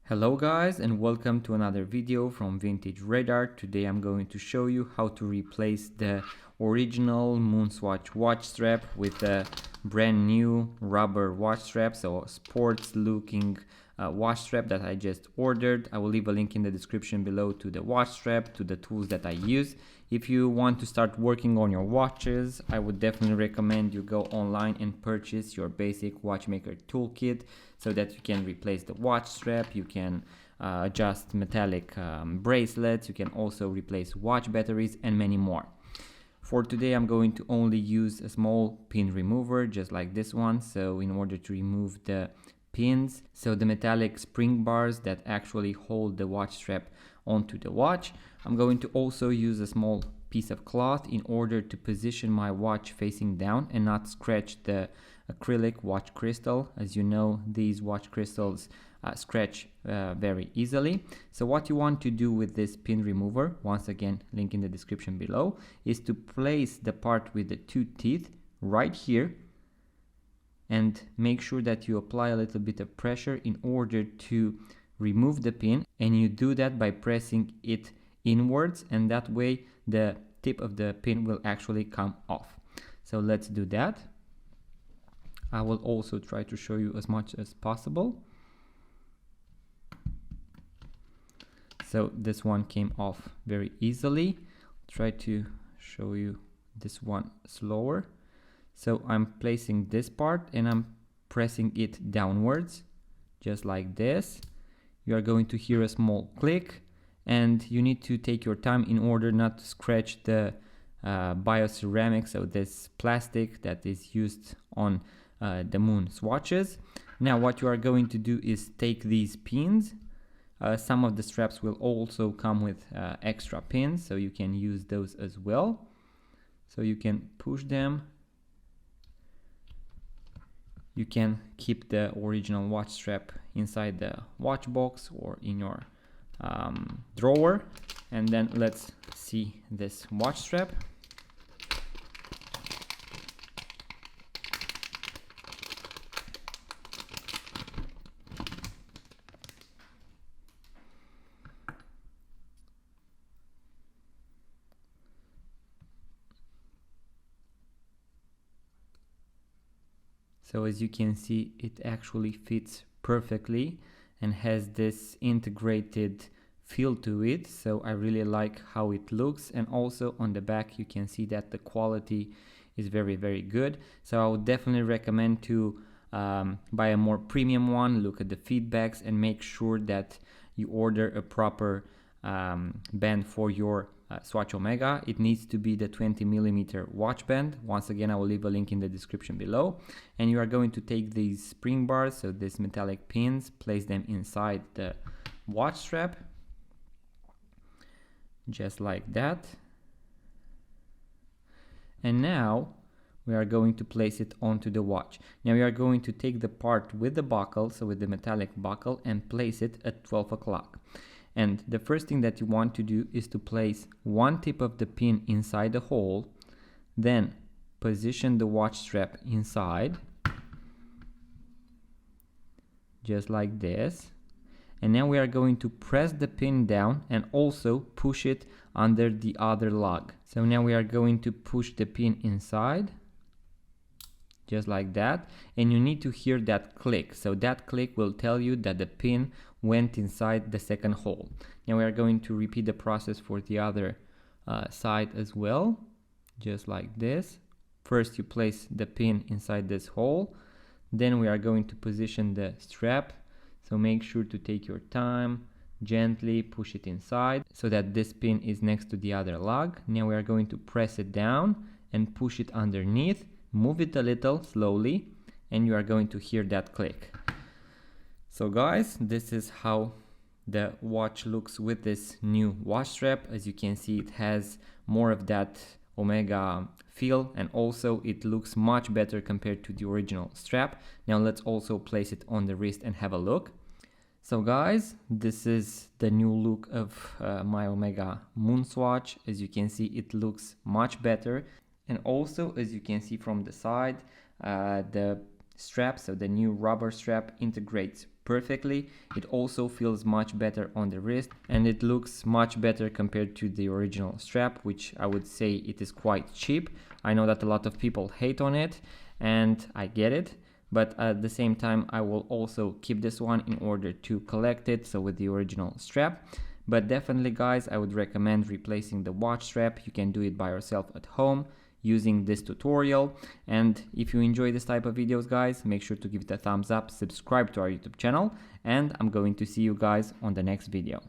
Hello guys, and welcome to another video from Vintage Radar. Today I'm going to show you how to replace the original Moonswatch watch strap with a brand new rubber watch strap, so a sports looking watch strap that I just ordered. I will leave a link in the description below to the watch strap, to the tools that I use. If you want to start working on your watches, I would definitely recommend you go online and purchase your basic watchmaker toolkit so that you can replace the watch strap, you can adjust metallic bracelets, you can also replace watch batteries and many more. For today I'm going to only use a small pin remover just like this one. So in order to remove the pins, so the metallic spring bars that actually hold the watch strap onto the watch, I'm going to also use a small piece of cloth in order to position my watch facing down and not scratch the acrylic watch crystal. As you know, these watch crystals scratch very easily. So what you want to do with this pin remover, once again link in the description below, is to place the part with the two teeth right here and make sure that you apply a little bit of pressure in order to remove the pin, and you do that by pressing it inwards, and that way the tip of the pin will actually come off. So let's do that. I will also try to show you as much as possible. So this one came off very easily. Try to show you this one slower. So I'm placing this part and I'm pressing it downwards, just like this. You are going to hear a small click, and you need to take your time in order not to scratch the bioceramic, so this plastic that is used on the Moonswatches. Now what you are going to do is take these pins. Some of the straps will also come with extra pins, so you can use those as well. So you can push them. You can keep the original watch strap inside the watch box or in your drawer. And then let's see this watch strap. So as you can see, it actually fits perfectly and has this integrated feel to it. So I really like how it looks, and also on the back you can see that the quality is very good. So I would definitely recommend to buy a more premium one, look at the feedbacks, and make sure that you order a proper band for your Swatch Omega. It needs to be the 20mm watch band. Once again, I will leave a link in the description below. And you are going to take these spring bars, so these metallic pins, place them inside the watch strap, just like that. And now we are going to place it onto the watch. Now we are going to take the part with the buckle, so with the metallic buckle, and place it at 12 o'clock. And the first thing that you want to do is to place one tip of the pin inside the hole, then position the watch strap inside, just like this. And now we are going to press the pin down and also push it under the other lug. So now we are going to push the pin inside, just like that, and you need to hear that click. So that click will tell you that the pin went inside the second hole. Now we are going to repeat the process for the other side as well, just like this. First you place the pin inside this hole, then we are going to position the strap. So make sure to take your time, gently push it inside so that this pin is next to the other lug. Now we are going to press it down and push it underneath. Move it a little slowly, and you are going to hear that click. So guys, this is how the watch looks with this new watch strap. As you can see, it has more of that Omega feel, and also it looks much better compared to the original strap. Now let's also place it on the wrist and have a look. So guys, this is the new look of my Omega Moonswatch. As you can see, it looks much better. And also, as you can see from the side, the strap, so the new rubber strap, integrates perfectly. It also feels much better on the wrist, and it looks much better compared to the original strap, which I would say it is quite cheap. I know that a lot of people hate on it, and I get it, but at the same time I will also keep this one in order to collect it, so with the original strap. But definitely guys, I would recommend replacing the watch strap. You can do it by yourself at home using this tutorial. And if you enjoy this type of videos guys, make sure to give it a thumbs up, subscribe to our YouTube channel, and I'm going to see you guys on the next video.